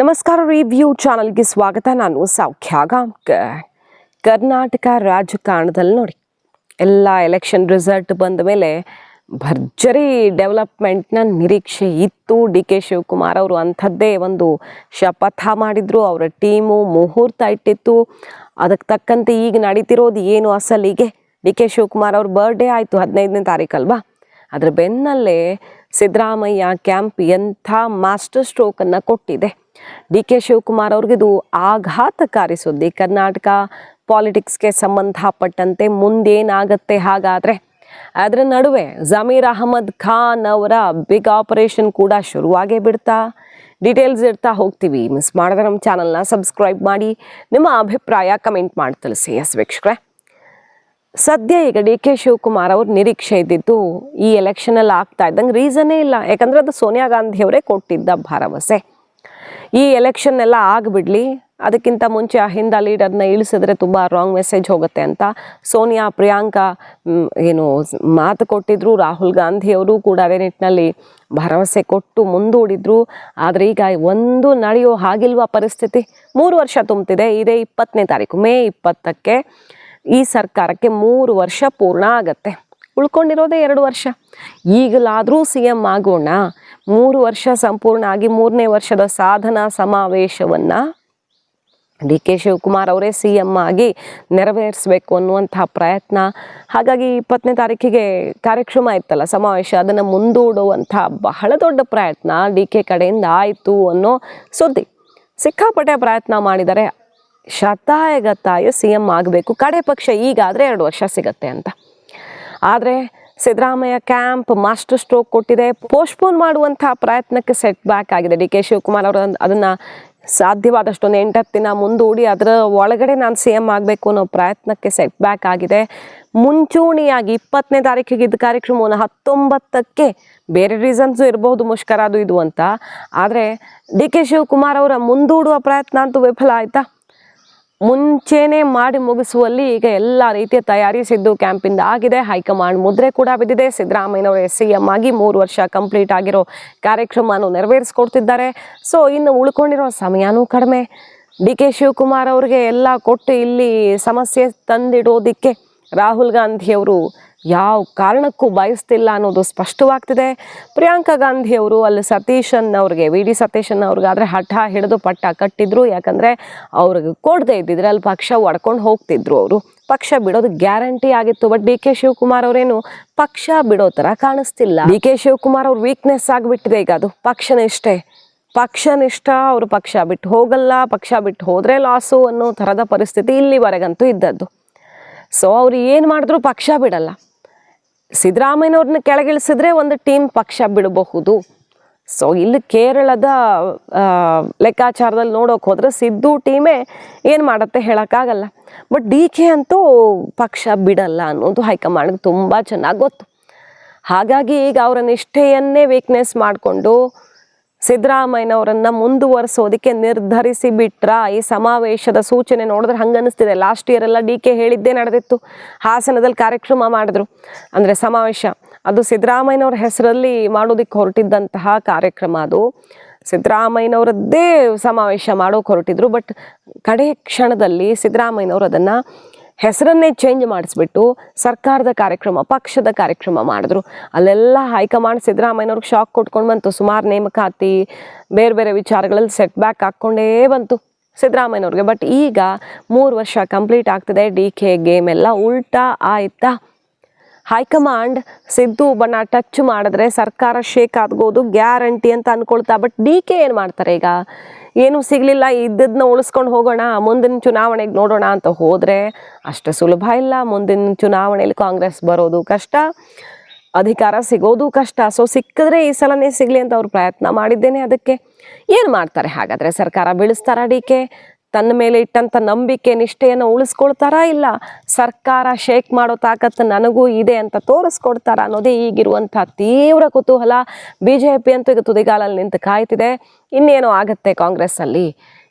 ನಮಸ್ಕಾರ ರಿವ್ಯೂ ಚಾನಲ್ಗೆ ಸ್ವಾಗತ. ನಾನು ಸೌಖ್ಯ ಗಾಂವ್ಕರ್. ಕರ್ನಾಟಕ ರಾಜಕಾರಣದಲ್ಲಿ ನೋಡಿ, ಎಲ್ಲ ಎಲೆಕ್ಷನ್ ರಿಸಲ್ಟ್ ಬಂದ ಮೇಲೆ ಭರ್ಜರಿ ಡೆವಲಪ್ಮೆಂಟ್ನ ನಿರೀಕ್ಷೆ ಇತ್ತು. ಡಿ ಕೆ ಶಿವಕುಮಾರ್ ಅವರು ಅಂಥದ್ದೇ ಒಂದು ಶಪಥ ಮಾಡಿದ್ರು. ಅವರ ಟೀಮು ಮುಹೂರ್ತ ಇಟ್ಟಿತ್ತು. ಅದಕ್ಕೆ ತಕ್ಕಂತೆ ಈಗ ನಡೀತಿರೋದು ಏನು ಅಸಲಿಗೆ ಡಿ ಕೆ ಶಿವಕುಮಾರ್ ಅವ್ರ ಬರ್ಡೇ ಆಯಿತು 15ನೇ ತಾರೀಕಲ್ವಾ. ಅದರ ಬೆನ್ನಲ್ಲೇ ಸಿದ್ದರಾಮಯ್ಯ ಕ್ಯಾಂಪ್ ಎಂಥ ಮಾಸ್ಟರ್ ಸ್ಟ್ರೋಕನ್ನು ಕೊಟ್ಟಿದೆ. ಡಿ ಕೆ ಶಿವಕುಮಾರ್ ಅವ್ರಿಗಿದು ಆಘಾತಕಾರಿ ಸುದ್ದಿ. ಕರ್ನಾಟಕ ಪಾಲಿಟಿಕ್ಸ್ಗೆ ಸಂಬಂಧಪಟ್ಟಂತೆ ಮುಂದೇನಾಗತ್ತೆ ಹಾಗಾದರೆ? ಅದರ ನಡುವೆ ಜಮೀರ್ ಅಹಮದ್ ಖಾನ್ ಅವರ ಬಿಗ್ ಆಪರೇಷನ್ ಕೂಡ ಶುರುವಾಗೇ ಬಿಡ್ತಾ. ಡೀಟೇಲ್ಸ್ ಇಡ್ತಾ ಹೋಗ್ತೀವಿ. ಮಿಸ್ ಮಾಡಿದ್ರೆ ನಮ್ಮ ಚಾನಲ್ನ ಸಬ್ಸ್ಕ್ರೈಬ್ ಮಾಡಿ, ನಿಮ್ಮ ಅಭಿಪ್ರಾಯ ಕಮೆಂಟ್ ಮಾಡಿ ತಿಳಿಸಿ. ವೀಕ್ಷಕರೇ, ಸದ್ಯ ಈಗ ಡಿ ಕೆ ಶಿವಕುಮಾರ್ ಅವ್ರ ನಿರೀಕ್ಷೆ ಇದ್ದಿದ್ದು ಈ ಎಲೆಕ್ಷನಲ್ಲಿ ಆಗ್ತಾ ಇದ್ದಂಗೆ ರೀಸನ್ನೇ ಇಲ್ಲ. ಯಾಕಂದರೆ ಅದು ಸೋನಿಯಾ ಗಾಂಧಿ ಅವರೇ ಕೊಟ್ಟಿದ್ದ ಭರವಸೆ. ಈ ಎಲೆಕ್ಷನ್ ಎಲ್ಲ ಆಗಿಬಿಡ್ಲಿ, ಅದಕ್ಕಿಂತ ಮುಂಚೆ ಅಹಿಂದ ಲೀಡರ್ನ ಇಳಿಸಿದ್ರೆ ತುಂಬ ರಾಂಗ್ ಮೆಸೇಜ್ ಹೋಗುತ್ತೆ ಅಂತ ಸೋನಿಯಾ ಪ್ರಿಯಾಂಕಾ ಏನು ಮಾತು ಕೊಟ್ಟಿದ್ರು. ರಾಹುಲ್ ಗಾಂಧಿ ಅವರು ಕೂಡ ಅದೇ ನಿಟ್ಟಿನಲ್ಲಿ ಭರವಸೆ ಕೊಟ್ಟು ಮುಂದೂಡಿದ್ರು. ಆದರೆ ಈಗ ಒಂದು ನಡೆಯೋ ಹಾಗಿಲ್ವ ಪರಿಸ್ಥಿತಿ. 3 ವರ್ಷ ತುಂಬ್ತಿದೆ. ಇದೇ 20ನೇ ತಾರೀಕು ಮೇ 20ಕ್ಕೆ ಈ ಸರ್ಕಾರಕ್ಕೆ 3 ವರ್ಷ ಪೂರ್ಣ ಆಗತ್ತೆ. ಉಳ್ಕೊಂಡಿರೋದೇ 2 ವರ್ಷ. ಈಗಲಾದರೂ ಸಿ ಎಂ ಆಗೋಣ. 3 ವರ್ಷ ಸಂಪೂರ್ಣ ಆಗಿ 3ನೇ ವರ್ಷದ ಸಾಧನಾ ಸಮಾವೇಶವನ್ನು ಡಿ ಕೆ ಶಿವಕುಮಾರ್ ಅವರೇ ಸಿ ಎಂ ಆಗಿ ನೆರವೇರಿಸಬೇಕು ಅನ್ನುವಂಥ ಪ್ರಯತ್ನ. ಹಾಗಾಗಿ 20ನೇ ತಾರೀಕಿಗೆ ಕಾರ್ಯಕ್ರಮ ಇತ್ತಲ್ಲ, ಸಮಾವೇಶ, ಅದನ್ನು ಮುಂದೂಡುವಂಥ ಬಹಳ ದೊಡ್ಡ ಪ್ರಯತ್ನ ಡಿ ಕೆ ಕಡೆಯಿಂದ ಆಯಿತು ಅನ್ನೋ ಸುದ್ದಿ. ಸಿಕ್ಕಾಪಟ್ಟೆ ಪ್ರಯತ್ನ ಮಾಡಿದರೆ ಶತಾಯಗತಾಯ ಸಿ ಎಂ ಆಗಬೇಕು. ಕಡೆ ಪಕ್ಷ ಈಗಾದರೆ 2 ವರ್ಷ ಸಿಗತ್ತೆ ಅಂತ. ಆದರೆ ಸಿದ್ದರಾಮಯ್ಯ ಕ್ಯಾಂಪ್ ಮಾಸ್ಟರ್ ಸ್ಟ್ರೋಕ್ ಕೊಟ್ಟಿದೆ. ಪೋಸ್ಟ್ಪೋನ್ ಮಾಡುವಂಥ ಪ್ರಯತ್ನಕ್ಕೆ ಸೆಟ್ ಬ್ಯಾಕ್ ಆಗಿದೆ. ಡಿ ಕೆ ಶಿವಕುಮಾರ್ ಅವರು ಅದನ್ನು ಸಾಧ್ಯವಾದಷ್ಟು 8 ದಿನ ಮುಂದೂಡಿ ಅದರ ಒಳಗಡೆ ನಾನು ಸಿ ಎಂ ಆಗಬೇಕು ಅನ್ನೋ ಪ್ರಯತ್ನಕ್ಕೆ ಸೆಟ್ ಬ್ಯಾಕ್ ಆಗಿದೆ. ಮುಂಚೂಣಿಯಾಗಿ 20ನೇ ತಾರೀಕಿಗೆ ಇದ್ದ ಕಾರ್ಯಕ್ರಮವನ್ನು 19ಕ್ಕೆ, ಬೇರೆ ರೀಸನ್ಸು ಇರಬಹುದು, ಮುಷ್ಕರ ಅದು ಇದು ಅಂತ. ಆದರೆ ಡಿ ಕೆ ಶಿವಕುಮಾರ್ ಅವರ ಮುಂದೂಡುವ ಪ್ರಯತ್ನ ಅಂತೂ ವಿಫಲ ಆಯಿತಾ? ಮುಂಚೆನೇ ಮಾಡಿ ಮುಗಿಸುವಲ್ಲಿ ಈಗ ಎಲ್ಲ ರೀತಿಯ ತಯಾರಿ ಸಿದ್ದು ಕ್ಯಾಂಪಿಂದ ಆಗಿದೆ. ಹೈಕಮಾಂಡ್ ಮುದ್ರೆ ಕೂಡ ಬಿದ್ದಿದೆ. ಸಿದ್ದರಾಮಯ್ಯನವರು ಸಿ ಎಂ ಆಗಿ 3 ವರ್ಷ ಕಂಪ್ಲೀಟ್ ಆಗಿರೋ ಕಾರ್ಯಕ್ರಮವನ್ನು ನೆರವೇರಿಸ್ಕೊಡ್ತಿದ್ದಾರೆ. ಸೊ ಇನ್ನು ಉಳ್ಕೊಂಡಿರೋ ಸಮಯನೂ ಕಡಿಮೆ. ಡಿ ಕೆ ಶಿವಕುಮಾರ್ ಅವ್ರಿಗೆ ಎಲ್ಲ ಕೊಟ್ಟು ಇಲ್ಲಿ ಸಮಸ್ಯೆ ತಂದಿಡೋದಕ್ಕೆ ರಾಹುಲ್ ಗಾಂಧಿಯವರು ಯಾವ ಕಾರಣಕ್ಕೂ ಬಯಸ್ತಿಲ್ಲ ಅನ್ನೋದು ಸ್ಪಷ್ಟವಾಗ್ತಿದೆ. ಪ್ರಿಯಾಂಕಾ ಗಾಂಧಿಯವರು ಅಲ್ಲಿ ಸತೀಶನ್ ಅವ್ರಿಗೆ, ವಿ ಡಿ ಸತೀಶನ್ ಅವ್ರಿಗಾದರೆ ಹಠ ಹಿಡಿದು ಪಟ್ಟ ಕಟ್ಟಿದ್ರು. ಯಾಕಂದರೆ ಅವ್ರಿಗೆ ಕೊಡದೇ ಇದ್ದಿದ್ರೆ ಅಲ್ಲಿ ಪಕ್ಷ ಒಡ್ಕೊಂಡು ಹೋಗ್ತಿದ್ರು. ಅವರು ಪಕ್ಷ ಬಿಡೋದು ಗ್ಯಾರಂಟಿ ಆಗಿತ್ತು. ಬಟ್ ಡಿ ಕೆ ಶಿವಕುಮಾರ್ ಅವರೇನು ಪಕ್ಷ ಬಿಡೋ ಥರ ಕಾಣಿಸ್ತಿಲ್ಲ. ಡಿ ಕೆ ಶಿವಕುಮಾರ್ ಅವ್ರ ವೀಕ್ನೆಸ್ ಆಗಿಬಿಟ್ಟಿದೆ ಈಗ ಅದು ಪಕ್ಷನಿಷ್ಠ. ಅವರು ಪಕ್ಷ ಬಿಟ್ಟು ಹೋಗಲ್ಲ, ಪಕ್ಷ ಬಿಟ್ಟು ಹೋದರೆ ಲಾಸು ಅನ್ನೋ ಥರದ ಪರಿಸ್ಥಿತಿ ಇಲ್ಲಿವರೆಗಂತೂ ಇದ್ದದ್ದು. ಸೊ ಅವ್ರು ಏನು ಮಾಡಿದ್ರು ಪಕ್ಷ ಬಿಡಲ್ಲ. ಸಿದ್ದರಾಮಯ್ಯನವ್ರನ್ನ ಕೆಳಗಿಳಿಸಿದ್ರೆ ಒಂದು ಟೀಮ್ ಪಕ್ಷ ಬಿಡಬಹುದು. ಸೊ ಇಲ್ಲಿ ಕೇರಳದ ಲೆಕ್ಕಾಚಾರದಲ್ಲಿ ನೋಡೋಕೆ ಹೋದರೆ ಸಿದ್ದು ಟೀಮೇ ಏನು ಮಾಡುತ್ತೆ ಹೇಳೋಕ್ಕಾಗಲ್ಲ. ಬಟ್ ಡಿ ಕೆ ಅಂತೂ ಪಕ್ಷ ಬಿಡಲ್ಲ ಅನ್ನೋದು ಹೈಕಮಾಂಡ್ಗೆ ತುಂಬ ಚೆನ್ನಾಗಿ ಗೊತ್ತು. ಹಾಗಾಗಿ ಈಗ ಅವರ ನಿಷ್ಠೆಯನ್ನೇ ವೀಕ್ನೆಸ್ ಮಾಡಿಕೊಂಡು ಸಿದ್ದರಾಮಯ್ಯನವರನ್ನು ಮುಂದುವರಿಸೋದಕ್ಕೆ ನಿರ್ಧರಿಸಿ ಬಿಟ್ರ. ಈ ಸಮಾವೇಶದ ಸೂಚನೆ ನೋಡಿದ್ರೆ ಹಂಗೆ ಅನ್ನಿಸ್ತಿದೆ. ಲಾಸ್ಟ್ ಇಯರ್ ಎಲ್ಲ ಡಿ ಕೆ ಹೇಳಿದ್ದೇ ನಡೆದಿತ್ತು. ಹಾಸನದಲ್ಲಿ ಕಾರ್ಯಕ್ರಮ ಮಾಡಿದ್ರು, ಅಂದರೆ ಸಮಾವೇಶ. ಅದು ಸಿದ್ದರಾಮಯ್ಯನವ್ರ ಹೆಸರಲ್ಲಿ ಮಾಡೋದಕ್ಕೆ ಹೊರಟಿದ್ದಂತಹ ಕಾರ್ಯಕ್ರಮ. ಅದು ಸಿದ್ದರಾಮಯ್ಯನವರದ್ದೇ ಸಮಾವೇಶ ಮಾಡೋಕೆ ಹೊರಟಿದ್ರು. ಬಟ್ ಕಡೆ ಕ್ಷಣದಲ್ಲಿ ಸಿದ್ದರಾಮಯ್ಯನವರು ಅದನ್ನು ಹೆಸರನ್ನೇ ಚೇಂಜ್ ಮಾಡಿಸ್ಬಿಟ್ಟು ಸರ್ಕಾರದ ಕಾರ್ಯಕ್ರಮ, ಪಕ್ಷದ ಕಾರ್ಯಕ್ರಮ ಮಾಡಿದ್ರು. ಅಲ್ಲೆಲ್ಲ ಹೈಕಮಾಂಡ್ ಸಿದ್ದರಾಮಯ್ಯನವ್ರಿಗೆ ಶಾಕ್ ಕೊಟ್ಕೊಂಡು ಬಂತು. ಸುಮಾರು ನೇಮಕಾತಿ, ಬೇರೆ ಬೇರೆ ವಿಚಾರಗಳಲ್ಲಿ ಸೆಟ್ ಬ್ಯಾಕ್ ಹಾಕ್ಕೊಂಡೇ ಬಂತು ಸಿದ್ದರಾಮಯ್ಯನವ್ರಿಗೆ. ಬಟ್ ಈಗ 3 ವರ್ಷ ಕಂಪ್ಲೀಟ್ ಆಗ್ತಿದೆ. ಡಿ ಕೆ ಗೇಮ್ ಎಲ್ಲ ಉಲ್ಟಾ ಆಯ್ತಾ? ಹೈಕಮಾಂಡ್ ಸಿದ್ದು ಬಣ್ಣ ಟಚ್ ಮಾಡಿದ್ರೆ ಸರ್ಕಾರ ಶೇಕ್ ಆಗೋದು ಗ್ಯಾರಂಟಿ ಅಂತ ಅಂದ್ಕೊಳ್ತಾ. ಬಟ್ ಡಿ ಕೆ ಏನು ಮಾಡ್ತಾರೆ? ಈಗ ಏನೂ ಸಿಗಲಿಲ್ಲ, ಇದ್ದದನ್ನ ಉಳಿಸ್ಕೊಂಡು ಹೋಗೋಣ, ಮುಂದಿನ ಚುನಾವಣೆಗೆ ನೋಡೋಣ ಅಂತ ಹೋದರೆ ಅಷ್ಟು ಸುಲಭ ಇಲ್ಲ. ಮುಂದಿನ ಚುನಾವಣೆಯಲ್ಲಿ ಕಾಂಗ್ರೆಸ್ ಬರೋದು ಕಷ್ಟ, ಅಧಿಕಾರ ಸಿಗೋದು ಕಷ್ಟ. ಸೊ ಸಿಕ್ಕಿದ್ರೆ ಈ ಸಲನೇ ಸಿಗಲಿ ಅಂತ ಅವ್ರು ಪ್ರಯತ್ನ ಮಾಡಿದ್ದೇನೆ. ಅದಕ್ಕೆ ಏನು ಮಾಡ್ತಾರೆ ಹಾಗಾದರೆ? ಸರ್ಕಾರ ಬೀಳಿಸ್ತಾರಾ? ಡಿ ಕೆ ತನ್ನ ಮೇಲೆ ಇಟ್ಟಂಥ ನಂಬಿಕೆ ನಿಷ್ಠೆಯನ್ನು ಉಳಿಸ್ಕೊಳ್ತಾರಾ? ಇಲ್ಲ ಸರ್ಕಾರ ಶೇಕ್ ಮಾಡೋ ತಾಕತ್ತು ನನಗೂ ಇದೆ ಅಂತ ತೋರಿಸ್ಕೊಡ್ತಾರ ಅನ್ನೋದೇ ಈಗಿರುವಂಥ ತೀವ್ರ ಕುತೂಹಲ. BJP ಅಂತೂ ಈಗ ತುದಿಗಾಲಲ್ಲಿ ನಿಂತು ಕಾಯ್ತಿದೆ, ಇನ್ನೇನೋ ಆಗುತ್ತೆ ಕಾಂಗ್ರೆಸ್ಸಲ್ಲಿ.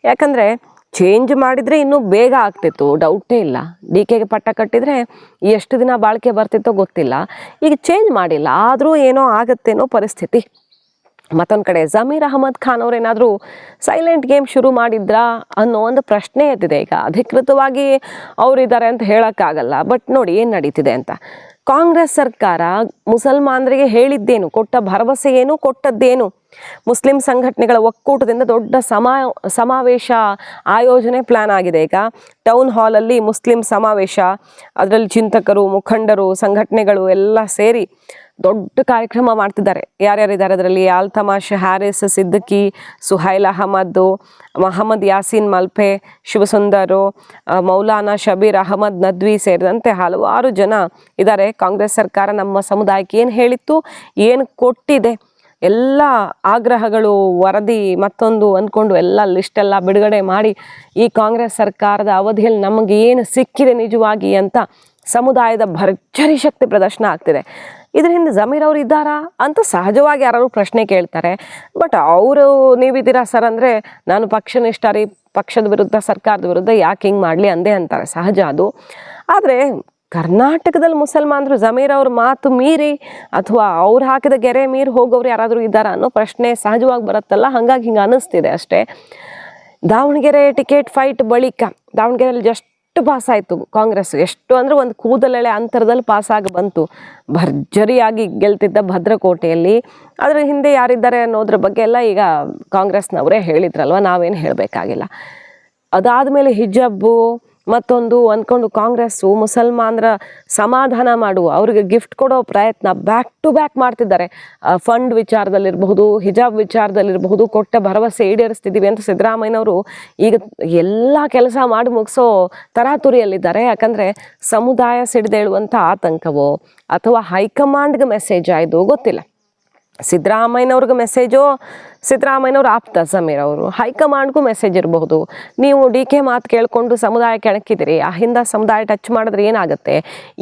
ಯಾಕಂದರೆ ಚೇಂಜ್ ಮಾಡಿದರೆ ಇನ್ನೂ ಬೇಗ ಆಗ್ತಿತ್ತು, ಡೌಟೇ ಇಲ್ಲ. ಡಿ ಕೆಗೆ ಪಟ್ಟ ಕಟ್ಟಿದರೆ ಎಷ್ಟು ದಿನ ಬಾಳಿಕೆ ಬರ್ತಿತ್ತೋ ಗೊತ್ತಿಲ್ಲ. ಈಗ ಚೇಂಜ್ ಮಾಡಿಲ್ಲ, ಆದರೂ ಏನೋ ಆಗುತ್ತೇನೋ ಪರಿಸ್ಥಿತಿ. ಮತ್ತೊಂದು ಕಡೆ ಜಮೀರ್ ಅಹಮದ್ ಖಾನ್ ಅವ್ರೇನಾದರೂ ಸೈಲೆಂಟ್ ಗೇಮ್ ಶುರು ಮಾಡಿದ್ರಾ ಅನ್ನೋ ಒಂದು ಪ್ರಶ್ನೆ ಎದ್ದಿದೆ. ಈಗ ಅಧಿಕೃತವಾಗಿ ಅವರಿದ್ದಾರೆ ಅಂತ ಹೇಳೋಕ್ಕಾಗಲ್ಲ, ಬಟ್ ನೋಡಿ ಏನು ನಡೀತಿದೆ ಅಂತ. ಕಾಂಗ್ರೆಸ್ ಸರ್ಕಾರ ಮುಸಲ್ಮಾನರಿಗೆ ಹೇಳಿದ್ದೇನು, ಕೊಟ್ಟ ಭರವಸೆ ಏನು, ಕೊಟ್ಟದ್ದೇನು? ಮುಸ್ಲಿಂ ಸಂಘಟನೆಗಳ ಒಕ್ಕೂಟದಿಂದ ದೊಡ್ಡ ಸಮಾವೇಶ ಆಯೋಜನೆ ಪ್ಲಾನ್ ಆಗಿದೆ. ಈಗ ಟೌನ್ ಹಾಲಲ್ಲಿ ಮುಸ್ಲಿಂ ಸಮಾವೇಶ, ಅದರಲ್ಲಿ ಚಿಂತಕರು, ಮುಖಂಡರು, ಸಂಘಟನೆಗಳು ಎಲ್ಲ ಸೇರಿ ದೊಡ್ಡ ಕಾರ್ಯಕ್ರಮ ಮಾಡ್ತಿದ್ದಾರೆ. ಯಾರ್ಯಾರಿದ್ದಾರೆ ಅದರಲ್ಲಿ? ಅಲ್ತಮಾಷ್ ಹ್ಯಾರಿಸ್ ಸಿದ್ದಿಕಿ, ಸುಹೈಲ್ ಅಹಮದ್, ಮೊಹಮ್ಮದ್ ಯಾಸೀನ್ ಮಲ್ಪೆ, ಶಿವಸುಂದರು, ಮೌಲಾನಾ ಶಬೀರ್ ಅಹಮದ್ ನದ್ವಿ ಸೇರಿದಂತೆ ಹಲವಾರು ಜನ ಇದ್ದಾರೆ. ಕಾಂಗ್ರೆಸ್ ಸರ್ಕಾರ ನಮ್ಮ ಸಮುದಾಯಕ್ಕೆ ಏನು ಹೇಳಿತ್ತು, ಏನು ಕೊಟ್ಟಿದೆ, ಎಲ್ಲ ಆಗ್ರಹಗಳು, ವರದಿ ಮತ್ತೊಂದು ಅಂದ್ಕೊಂಡು ಎಲ್ಲ ಲಿಸ್ಟೆಲ್ಲ ಬಿಡುಗಡೆ ಮಾಡಿ ಈ ಕಾಂಗ್ರೆಸ್ ಸರ್ಕಾರದ ಅವಧಿಯಲ್ಲಿ ನಮಗೆ ಏನು ಸಿಕ್ಕಿದೆ ನಿಜವಾಗಿ ಅಂತ ಸಮುದಾಯದ ಭರ್ಜರಿ ಶಕ್ತಿ ಪ್ರದರ್ಶನ ಆಗ್ತಿದೆ. ಇದ್ರ ಹಿಂದೆ ಜಮೀರ್ ಅವರು ಇದ್ದಾರಾ ಅಂತ ಸಹಜವಾಗಿ ಯಾರು ಪ್ರಶ್ನೆ ಕೇಳ್ತಾರೆ. ಬಟ್ ಅವರು ನೀವಿದ್ದೀರಾ ಸರ್ ಅಂದರೆ ನಾನು ಪಕ್ಷನಿಷ್ಠ ರೀ, ಪಕ್ಷದ ವಿರುದ್ಧ, ಸರ್ಕಾರದ ವಿರುದ್ಧ ಯಾಕೆ ಹಿಂಗೆ ಮಾಡಲಿ ಅಂದೇ ಅಂತಾರೆ, ಸಹಜ ಅದು. ಆದರೆ ಕರ್ನಾಟಕದಲ್ಲಿ ಮುಸಲ್ಮಾನರು ಜಮೀರ್ ಅವ್ರ ಮಾತು ಮೀರಿ ಅಥವಾ ಅವ್ರು ಹಾಕಿದ ಗೆರೆ ಮೀರಿ ಹೋಗೋರು ಯಾರಾದರೂ ಇದ್ದಾರಾ ಅನ್ನೋ ಪ್ರಶ್ನೆ ಸಹಜವಾಗಿ ಬರುತ್ತಲ್ಲ, ಹಾಗಾಗಿ ಹಿಂಗೆ ಅನ್ನಿಸ್ತಿದೆ ಅಷ್ಟೇ. ದಾವಣಗೆರೆ ಟಿಕೆಟ್ ಫೈಟ್ ಬಳಿಕ ದಾವಣಗೆರೆಯಲ್ಲಿ ಜಸ್ಟ್ ಪಾಸ್ ಆಯಿತು ಕಾಂಗ್ರೆಸ್. ಎಷ್ಟು ಅಂದರೆ ಒಂದು ಕೂದಲೆಳೆ ಅಂತರದಲ್ಲಿ ಪಾಸಾಗಿ ಬಂತು. ಭರ್ಜರಿಯಾಗಿ ಗೆಲ್ತಿದ್ದ ಭದ್ರಕೋಟೆಯಲ್ಲಿ. ಅದರ ಹಿಂದೆ ಯಾರಿದ್ದಾರೆ ಅನ್ನೋದ್ರ ಬಗ್ಗೆ ಎಲ್ಲ ಈಗ ಕಾಂಗ್ರೆಸ್ನವರೇ ಹೇಳಿದ್ರಲ್ವ, ನಾವೇನು ಹೇಳಬೇಕಾಗಿಲ್ಲ. ಅದಾದಮೇಲೆ ಹಿಜಾಬು ಮತ್ತೊಂದು ಅಂದ್ಕೊಂಡು ಕಾಂಗ್ರೆಸ್ಸು ಮುಸಲ್ಮಾನರ ಸಮಾಧಾನ ಮಾಡುವ, ಅವ್ರಿಗೆ ಗಿಫ್ಟ್ ಕೊಡೋ ಪ್ರಯತ್ನ ಬ್ಯಾಕ್ ಟು ಬ್ಯಾಕ್ ಮಾಡ್ತಿದ್ದಾರೆ. ಫಂಡ್ ವಿಚಾರದಲ್ಲಿರಬಹುದು, ಹಿಜಾಬ್ ವಿಚಾರದಲ್ಲಿರಬಹುದು, ಕೊಟ್ಟ ಭರವಸೆ ಈಡೇರಿಸ್ತಿದ್ದೀವಿ ಅಂತ ಸಿದ್ದರಾಮಯ್ಯನವರು ಈಗ ಎಲ್ಲ ಕೆಲಸ ಮಾಡಿ ಮುಗಿಸೋ ತರಾತುರಿಯಲ್ಲಿದ್ದಾರೆ. ಯಾಕಂದರೆ ಸಮುದಾಯ ಸಿಡಿದೇಳುವಂಥ ಆತಂಕವೋ ಅಥವಾ ಹೈಕಮಾಂಡ್ಗೆ ಮೆಸೇಜ್ ಆಯಿತು ಗೊತ್ತಿಲ್ಲ. ಸಿದ್ದರಾಮಯ್ಯನವ್ರಿಗೆ ಮೆಸೇಜು, ಸಿದ್ದರಾಮಯ್ಯನವ್ರು ಆಪ್ತ ಜಮೀರ್ ಅವರು, ಹೈಕಮಾಂಡ್ಗೂ ಮೆಸೇಜ್ ಇರಬಹುದು. ನೀವು ಡಿ ಕೆ ಮಾತು ಕೇಳಿಕೊಂಡು ಸಮುದಾಯ ಕೆಣಕಿದಿರಿ, ಆ ಹಿಂದೆ ಸಮುದಾಯ ಟಚ್ ಮಾಡಿದ್ರೆ ಏನಾಗುತ್ತೆ?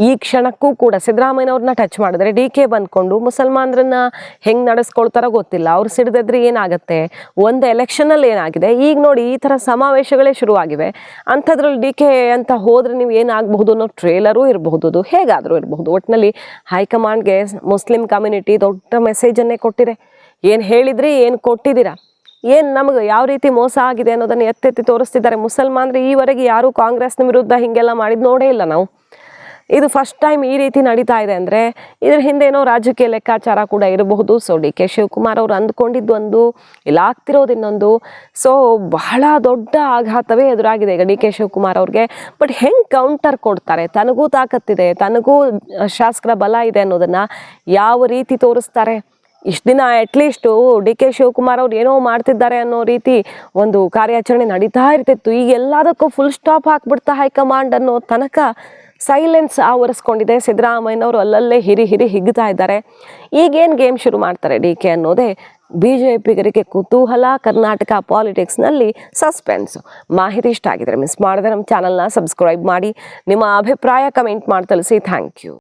ಈ ಕ್ಷಣಕ್ಕೂ ಕೂಡ ಸಿದ್ದರಾಮಯ್ಯನವ್ರನ್ನ ಟಚ್ ಮಾಡಿದ್ರೆ ಡಿ ಕೆ ಬಂದ್ಕೊಂಡು ಮುಸಲ್ಮಾನರನ್ನ ಹೆಂಗೆ ನಡೆಸ್ಕೊಳ್ತಾರೋ ಗೊತ್ತಿಲ್ಲ. ಅವ್ರು ಸಿಡಿದ್ರೆ ಏನಾಗುತ್ತೆ? ಒಂದು ಎಲೆಕ್ಷನಲ್ಲಿ ಏನಾಗಿದೆ, ಈಗ ನೋಡಿ ಈ ಥರ ಸಮಾವೇಶಗಳೇ ಶುರುವಾಗಿವೆ. ಅಂಥದ್ರಲ್ಲಿ ಡಿ ಕೆ ಅಂತ ಹೋದರೆ ನೀವು ಏನಾಗಬಹುದು ಅನ್ನೋ ಟ್ರೇಲರೂ ಇರಬಹುದು, ಅದು ಹೇಗಾದರೂ ಇರಬಹುದು. ಒಟ್ಟಿನಲ್ಲಿ ಹೈಕಮಾಂಡ್ಗೆ ಮುಸ್ಲಿಂ ಕಮ್ಯುನಿಟಿ ದೊಡ್ಡ ಮೆಸೇಜನ್ನೇ ಕೊಟ್ಟಿದೆ. ಏನು ಹೇಳಿದ್ರಿ, ಏನು ಕೊಟ್ಟಿದ್ದೀರಾ, ಏನು ನಮಗೆ ಯಾವ ರೀತಿ ಮೋಸ ಆಗಿದೆ ಅನ್ನೋದನ್ನು ಎತ್ತೆತ್ತಿ ತೋರಿಸ್ತಿದ್ದಾರೆ. ಮುಸಲ್ಮಾನರು ಈವರೆಗೆ ಯಾರೂ ಕಾಂಗ್ರೆಸ್ನ ವಿರುದ್ಧ ಹೀಗೆಲ್ಲ ಮಾಡಿದ್ದು ನೋಡೇ ಇಲ್ಲ ನಾವು. ಇದು ಫಸ್ಟ್ ಟೈಮ್ ಈ ರೀತಿ ನಡೀತಾ ಇದೆ ಅಂದರೆ ಇದ್ರ ಹಿಂದೆ ಏನೋ ರಾಜಕೀಯ ಲೆಕ್ಕಾಚಾರ ಕೂಡ ಇರಬಹುದು. ಸೊ ಡಿ ಕೆ ಶಿವಕುಮಾರ್ ಅವರು ಅಂದ್ಕೊಂಡಿದ್ದು ಒಂದು, ಇಲ್ಲ ಆಗ್ತಿರೋದು ಇನ್ನೊಂದು. ಸೊ ಬಹಳ ದೊಡ್ಡ ಆಘಾತವೇ ಎದುರಾಗಿದೆ ಈಗ ಡಿ ಕೆ ಶಿವಕುಮಾರ್ ಅವ್ರಿಗೆ. ಬಟ್ ಹೆಂಗೆ ಕೌಂಟರ್ ಕೊಡ್ತಾರೆ? ತನಗೂ ತಾಕತ್ತಿದೆ, ತನಗೂ ಶಾಸಕರ ಬಲ ಇದೆ ಅನ್ನೋದನ್ನು ಯಾವ ರೀತಿ ತೋರಿಸ್ತಾರೆ? ಇಷ್ಟು ದಿನ ಅಟ್ಲೀಸ್ಟು ಡಿ ಕೆ ಶಿವಕುಮಾರ್ ಅವ್ರು ಏನೋ ಮಾಡ್ತಿದ್ದಾರೆ ಅನ್ನೋ ರೀತಿ ಒಂದು ಕಾರ್ಯಾಚರಣೆ ನಡೀತಾ ಇರ್ತಿತ್ತು. ಈಗ ಎಲ್ಲದಕ್ಕೂ ಫುಲ್ ಸ್ಟಾಪ್ ಹಾಕ್ಬಿಡ್ತಾ ಹೈಕಮಾಂಡ್ ಅನ್ನೋ ತನಕ ಸೈಲೆನ್ಸ್ ಆವರಿಸ್ಕೊಂಡಿದೆ. ಸಿದ್ದರಾಮಯ್ಯನವರು ಅಲ್ಲಲ್ಲೇ ಹಿರಿ ಹಿಗ್ತಾ ಇದ್ದಾರೆ. ಈಗೇನು ಗೇಮ್ ಶುರು ಮಾಡ್ತಾರೆ ಡಿ ಕೆ ಅನ್ನೋದೇ BJPಗರಿಗೆ ಕುತೂಹಲ. ಕರ್ನಾಟಕ ಪಾಲಿಟಿಕ್ಸ್ನಲ್ಲಿ ಸಸ್ಪೆನ್ಸು. ಮಾಹಿತಿ ಇಷ್ಟ ಆಗಿದ್ರೆ ಮಿಸ್ ಮಾಡಿದ್ರೆ ನಮ್ಮ ಚಾನಲ್ನ ಸಬ್ಸ್ಕ್ರೈಬ್ ಮಾಡಿ, ನಿಮ್ಮ ಅಭಿಪ್ರಾಯ ಕಮೆಂಟ್ ಮಾಡಿ ತಿಳಿಸಿ. Thank you.